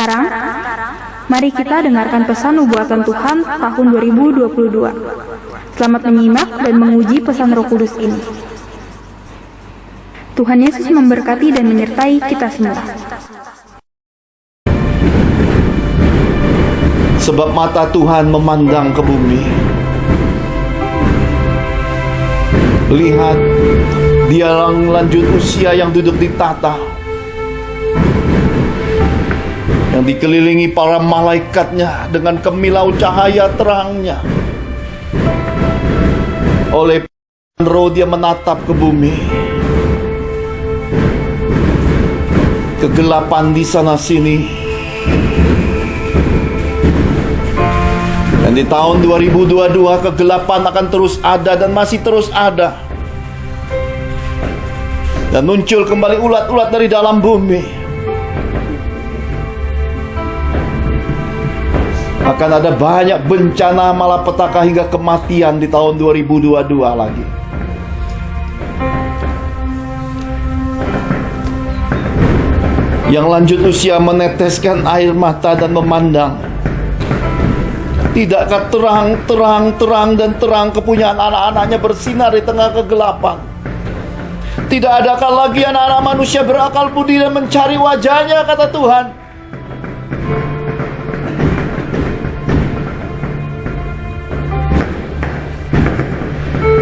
sekarang, mari kita dengarkan pesan nubuatan Tuhan tahun 2022. Selamat menyimak dan menguji pesan Roh Kudus ini. Tuhan Yesus memberkati dan menyertai kita semua. Sebab mata Tuhan memandang ke bumi. Lihat, Dia lanjut usia yang duduk di tahta, yang dikelilingi para malaikatnya dengan kemilau cahaya terangnya. Oleh Roh Dia menatap ke bumi. Kegelapan di sana sini. Dan di tahun 2022 kegelapan akan terus ada dan masih terus ada. Dan muncul kembali ulat-ulat dari dalam bumi. Akan ada banyak bencana malapetaka hingga kematian di tahun 2022 lagi. Yang lanjut usia meneteskan air mata dan memandang. Tidakkah terang kepunyaan anak-anaknya bersinar di tengah kegelapan? Tidak adakah lagi anak-anak manusia berakal budi dan mencari wajahnya, kata Tuhan?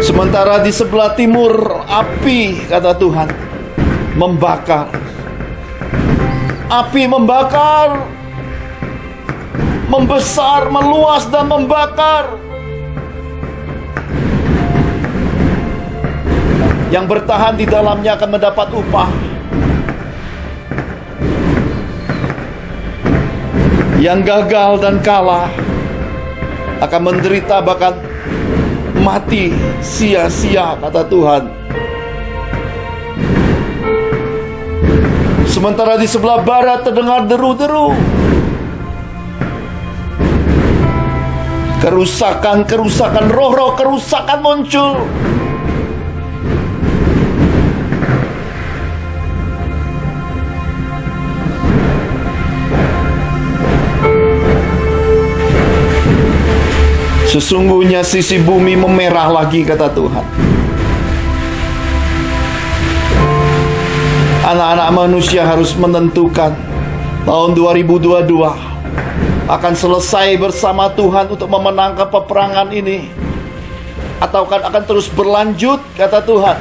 Sementara di sebelah timur api, kata Tuhan, membakar. Api membakar, membesar, meluas dan membakar. Yang bertahan di dalamnya akan mendapat upah. Yang gagal dan kalah akan menderita, bahkan mati sia-sia, kata Tuhan. Sementara di sebelah barat terdengar deru-deru. Kerusakan, roh-roh kerusakan muncul. Sesungguhnya sisi bumi memerah lagi, kata Tuhan. Anak-anak manusia harus menentukan tahun 2022 akan selesai bersama Tuhan untuk memenangkan peperangan ini, ataukah akan terus berlanjut, kata Tuhan.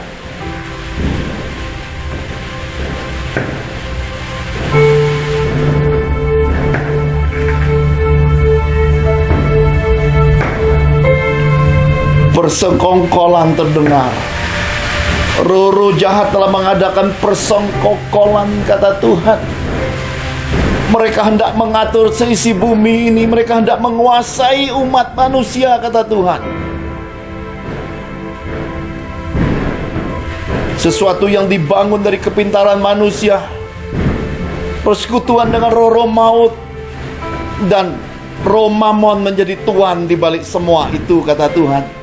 Persekongkolan terdengar. Roh-roh jahat telah mengadakan persekongkolan, kata Tuhan. Mereka hendak mengatur seisi bumi ini. Mereka hendak menguasai umat manusia, kata Tuhan. Sesuatu yang dibangun dari kepintaran manusia, persekutuan dengan roh-roh maut dan roh mamon menjadi tuan di balik semua itu, kata Tuhan.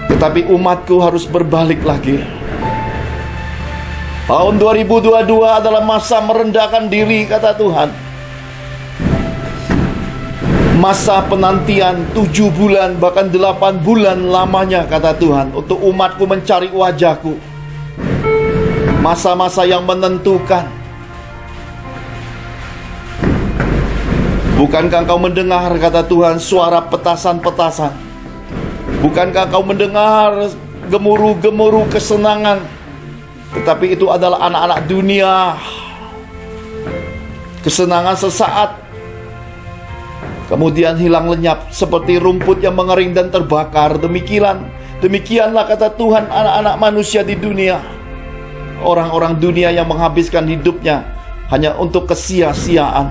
Tetapi umatku harus berbalik lagi. Tahun 2022 adalah masa merendahkan diri, kata Tuhan. Masa penantian 7 bulan bahkan 8 bulan lamanya, kata Tuhan, untuk umatku mencari wajahku. Masa-masa yang menentukan. Bukankah kau mendengar, kata Tuhan, suara petasan-petasan? Bukankah kau mendengar gemuruh-gemuruh kesenangan? Tetapi itu adalah anak-anak dunia. Kesenangan sesaat, kemudian hilang lenyap seperti rumput yang mengering dan terbakar. Demikianlah kata Tuhan anak-anak manusia di dunia. Orang-orang dunia yang menghabiskan hidupnya hanya untuk kesia-siaan.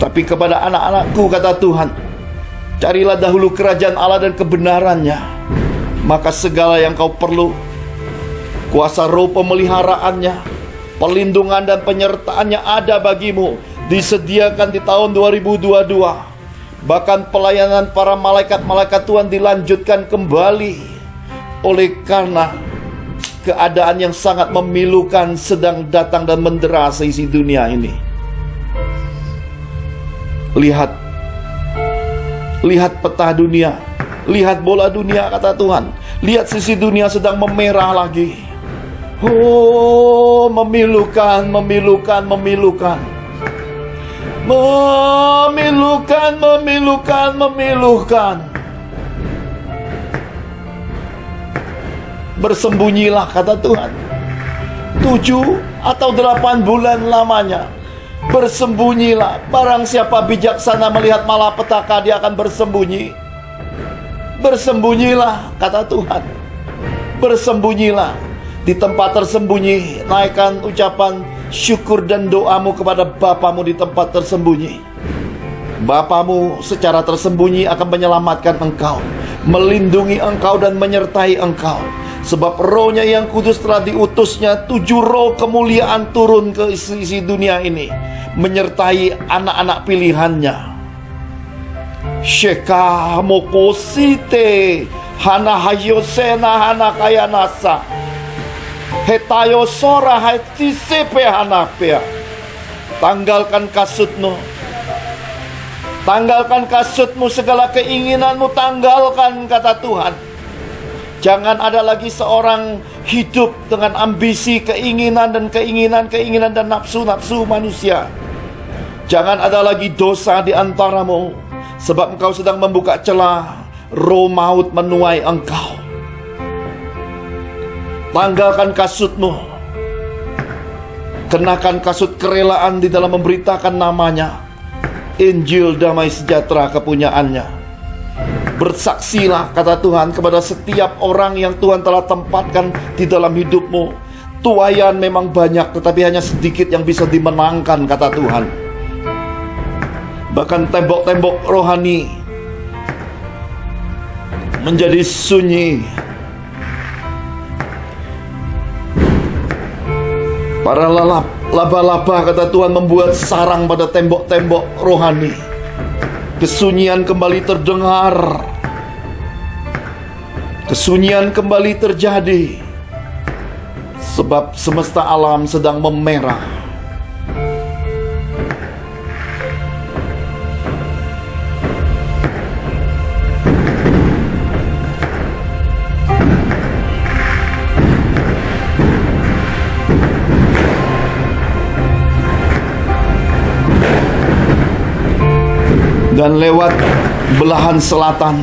Tapi kepada anak-anakku, kata Tuhan, carilah dahulu kerajaan Allah dan kebenarannya, maka segala yang kau perlu, kuasa roh pemeliharaannya, perlindungan dan penyertaannya ada bagimu, disediakan di tahun 2022. Bahkan pelayanan para malaikat-malaikat Tuhan dilanjutkan kembali. Oleh karena keadaan yang sangat memilukan sedang datang dan mendera seisi dunia ini. Lihat peta dunia, lihat bola dunia, kata Tuhan. Lihat sisi dunia sedang memerah lagi. Oh, memilukan, memilukan, memilukan. Memilukan, memilukan, memilukan. Bersembunyilah, kata Tuhan. 7 atau 8 bulan lamanya. Bersembunyilah. Barang siapa bijaksana melihat malapetaka, dia akan bersembunyi. Bersembunyilah, kata Tuhan. Bersembunyilah. Di tempat tersembunyi, naikkan ucapan syukur dan doamu kepada Bapamu di tempat tersembunyi. Bapamu secara tersembunyi akan menyelamatkan engkau, melindungi engkau dan menyertai engkau. Sebab Roh-Nya yang kudus telah diutusnya 7 roh kemuliaan turun ke isi dunia ini, menyertai anak-anak pilihannya. Sheka mokosite hana hayosena hana kayanasa hetayo sora haitisepe hanapea. Tanggalkan kasutmu, tanggalkan kasutmu, segala keinginanmu tanggalkan, kata Tuhan. Jangan ada lagi seorang hidup dengan ambisi, keinginan dan nafsu-nafsu manusia. Jangan ada lagi dosa di antaramu, sebab engkau sedang membuka celah roh maut menuai engkau. Tanggalkan kasutmu, kenakan kasut kerelaan di dalam memberitakan namanya, Injil damai sejahtera kepunyaannya. Bersaksilah, kata Tuhan, kepada setiap orang yang Tuhan telah tempatkan di dalam hidupmu. Tuaian memang banyak, tetapi hanya sedikit yang bisa dimenangkan, kata Tuhan. Bahkan tembok-tembok rohani menjadi sunyi. Para laba-laba, kata Tuhan, membuat sarang pada tembok-tembok rohani. Kesunyian kembali terdengar, kesunyian kembali terjadi, sebab semesta alam sedang memerah. Dan lewat belahan selatan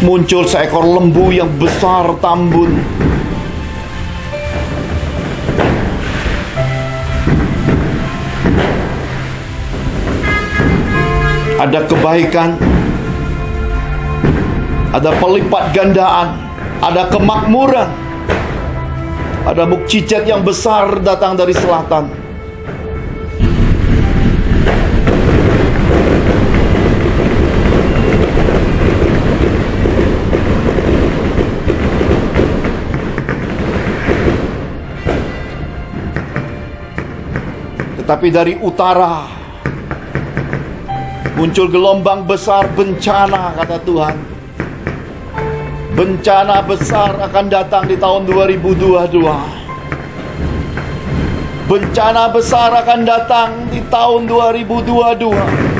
muncul seekor lembu yang besar tambun. Ada kebaikan, ada pelipat gandaan, ada kemakmuran, ada mukjizat yang besar datang dari selatan. Tetapi dari utara muncul gelombang besar bencana, kata Tuhan. Bencana besar akan datang di tahun 2022. Bencana besar akan datang di tahun 2022.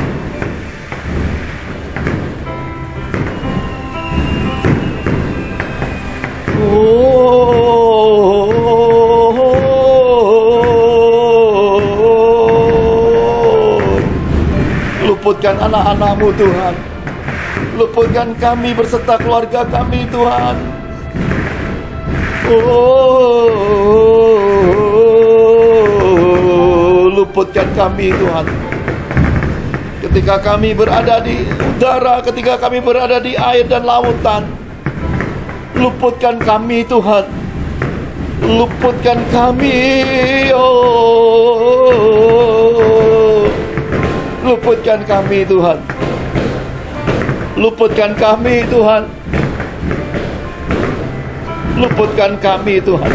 Luputkan anak-anak-Mu, Tuhan. Luputkan kami berserta keluarga kami, Tuhan. Luputkan kami, Tuhan. Ketika kami berada di udara, ketika kami berada di air dan lautan, luputkan kami, Tuhan. Luputkan kami, luputkan kami, Tuhan. Luputkan kami, Tuhan. Luputkan kami, Tuhan.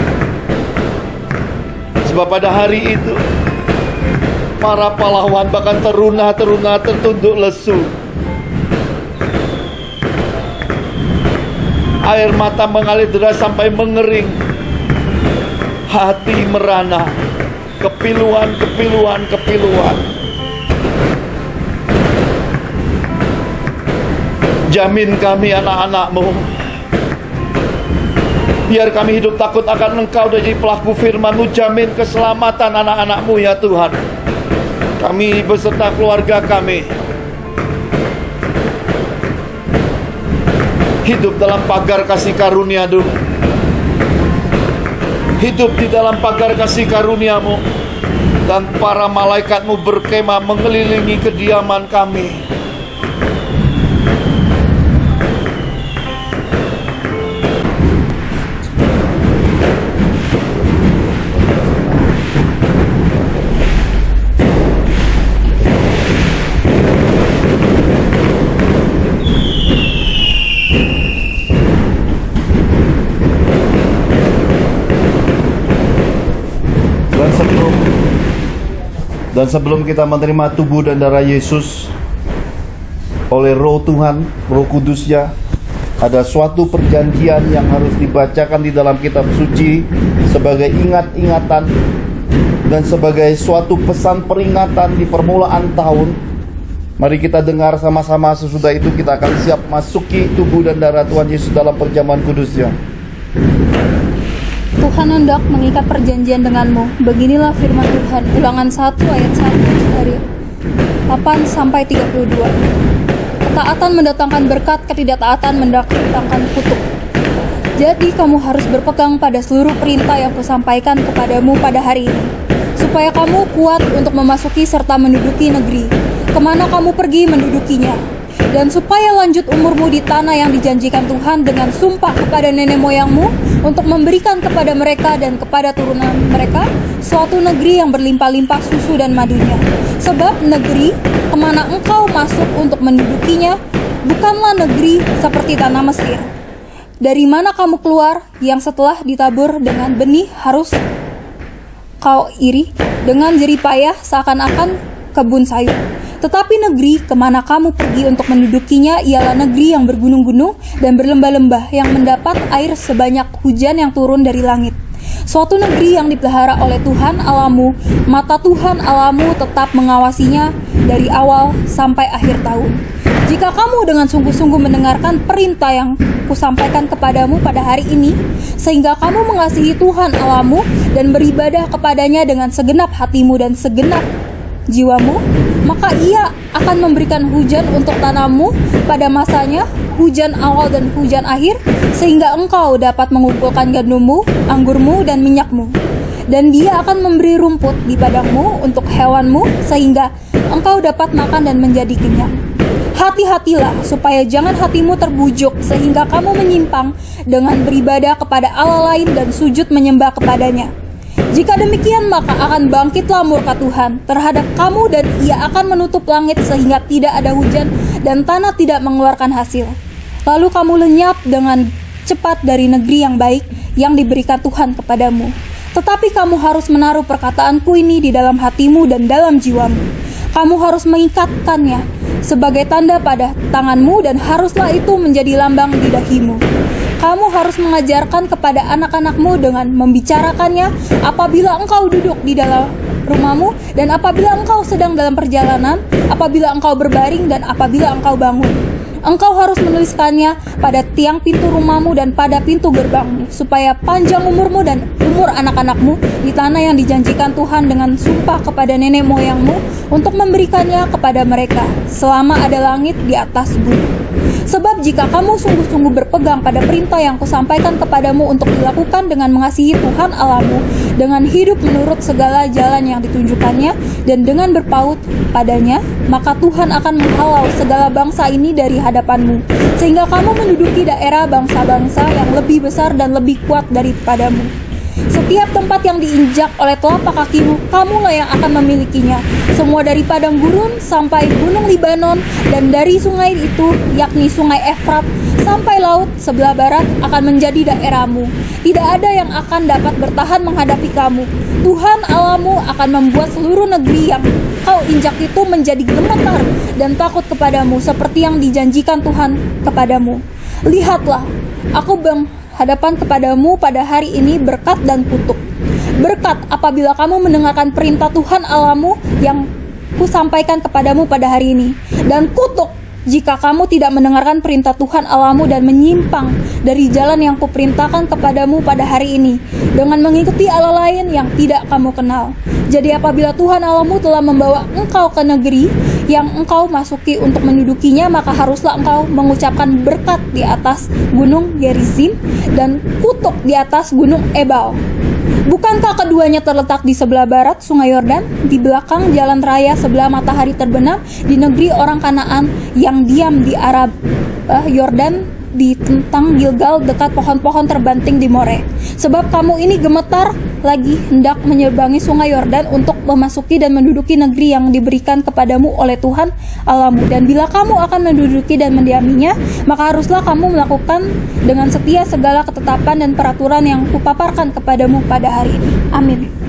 Sebab pada hari itu para pahlawan, bahkan teruna-teruna tertunduk lesu. Air mata mengalir deras sampai mengering. Hati merana. Kepiluan. Jamin kami anak-anak-Mu. Biar kami hidup takut akan Engkau dan jadi pelaku firman-Mu. Jamin keselamatan anak-anak-Mu ya Tuhan. Kami beserta keluarga kami hidup dalam pagar kasih karunia-Mu. Hidup di dalam pagar kasih karunia-Mu. Dan para malaikat-Mu berkemah mengelilingi kediaman kami. Dan sebelum kita menerima tubuh dan darah Yesus oleh Roh Tuhan, Roh Kudus-Nya, ada suatu perjanjian yang harus dibacakan di dalam kitab suci sebagai ingat-ingatan dan sebagai suatu pesan peringatan di permulaan tahun. Mari kita dengar sama-sama, sesudah itu kita akan siap masuki tubuh dan darah Tuhan Yesus dalam perjamuan kudus-Nya. Tuhan hendak mengikat perjanjian denganmu. Beginilah firman Tuhan. Ulangan 1 ayat 1 dari 8 sampai 32. Ketaatan mendatangkan berkat, ketidaktaatan mendatangkan kutuk. Jadi kamu harus berpegang pada seluruh perintah yang kusampaikan kepadamu pada hari ini, supaya kamu kuat untuk memasuki serta menduduki negeri kemana kamu pergi mendudukinya, dan supaya lanjut umurmu di tanah yang dijanjikan Tuhan dengan sumpah kepada nenek moyangmu untuk memberikan kepada mereka dan kepada turunan mereka suatu negeri yang berlimpah-limpah susu dan madunya. Sebab negeri kemana engkau masuk untuk mendudukinya bukanlah negeri seperti tanah Mesir, dari mana kamu keluar, yang setelah ditabur dengan benih harus kau iri dengan jerih payah seakan-akan kebun sayur. Tetapi negeri kemana kamu pergi untuk mendudukinya ialah negeri yang bergunung-gunung dan berlembah-lembah, yang mendapat air sebanyak hujan yang turun dari langit. Suatu negeri yang dipelihara oleh Tuhan Allahmu, mata Tuhan Allahmu tetap mengawasinya dari awal sampai akhir tahun. Jika kamu dengan sungguh-sungguh mendengarkan perintah yang kusampaikan kepadamu pada hari ini, sehingga kamu mengasihi Tuhan Allahmu dan beribadah kepadanya dengan segenap hatimu dan segenap jiwamu, maka Ia akan memberikan hujan untuk tanahmu pada masanya, hujan awal dan hujan akhir, sehingga engkau dapat mengumpulkan gandummu, anggurmu, dan minyakmu. Dan Dia akan memberi rumput di padangmu untuk hewanmu, sehingga engkau dapat makan dan menjadi kenyang. Hati-hatilah supaya jangan hatimu terbujuk sehingga kamu menyimpang dengan beribadah kepada Allah lain dan sujud menyembah kepadanya. Jika demikian, maka akan bangkitlah murka Tuhan terhadap kamu, dan Ia akan menutup langit sehingga tidak ada hujan dan tanah tidak mengeluarkan hasil. Lalu kamu lenyap dengan cepat dari negeri yang baik yang diberikan Tuhan kepadamu. Tetapi kamu harus menaruh perkataanku ini di dalam hatimu dan dalam jiwamu. Kamu harus mengikatkannya sebagai tanda pada tanganmu, dan haruslah itu menjadi lambang di dahimu. Kamu harus mengajarkan kepada anak-anakmu dengan membicarakannya apabila engkau duduk di dalam rumahmu, dan apabila engkau sedang dalam perjalanan, apabila engkau berbaring, dan apabila engkau bangun. Engkau harus menuliskannya pada tiang pintu rumahmu dan pada pintu gerbangmu, supaya panjang umurmu dan umur anak-anakmu di tanah yang dijanjikan Tuhan dengan sumpah kepada nenek moyangmu untuk memberikannya kepada mereka selama ada langit di atas bumi. Sebab jika kamu sungguh-sungguh berpegang pada perintah yang kusampaikan kepadamu untuk dilakukan dengan mengasihi Tuhan Allahmu, dengan hidup menurut segala jalan yang ditunjukkannya, dan dengan berpaut padanya, maka Tuhan akan menghalau segala bangsa ini dari hadapanmu, sehingga kamu menduduki daerah bangsa-bangsa yang lebih besar dan lebih kuat daripadamu. Setiap tempat yang diinjak oleh telapak kakimu, kamulah yang akan memilikinya. Semua dari padang gurun sampai gunung Libanon, dan dari sungai itu, yakni sungai Efrat, sampai laut sebelah barat akan menjadi daerahmu. Tidak ada yang akan dapat bertahan menghadapi kamu. Tuhan Allahmu akan membuat seluruh negeri yang kau injak itu menjadi gemetar dan takut kepadamu, seperti yang dijanjikan Tuhan kepadamu. Lihatlah, aku berhadapan kepadamu pada hari ini berkat dan kutuk. Berkat apabila kamu mendengarkan perintah Tuhan Allahmu yang kusampaikan kepadamu pada hari ini, dan kutuk jika kamu tidak mendengarkan perintah Tuhan Allahmu dan menyimpang dari jalan yang kuperintahkan kepadamu pada hari ini, dengan mengikuti Allah lain yang tidak kamu kenal. Jadi apabila Tuhan Allahmu telah membawa engkau ke negeri yang engkau masuki untuk mendudukinya, maka haruslah engkau mengucapkan berkat di atas gunung Gerizim dan kutuk di atas gunung Ebal. Bukankah keduanya terletak di sebelah barat Sungai Yordan, di belakang jalan raya sebelah matahari terbenam, di negeri orang Kanaan yang diam di arah Yordan, di tentang Gilgal dekat pohon-pohon terbanting di More? Sebab kamu ini gemetar lagi hendak menyeberangi Sungai Yordan untuk memasuki dan menduduki negeri yang diberikan kepadamu oleh Tuhan Allahmu. Dan bila kamu akan menduduki dan mendiaminya, maka haruslah kamu melakukan dengan setia segala ketetapan dan peraturan yang kupaparkan kepadamu pada hari ini. Amin.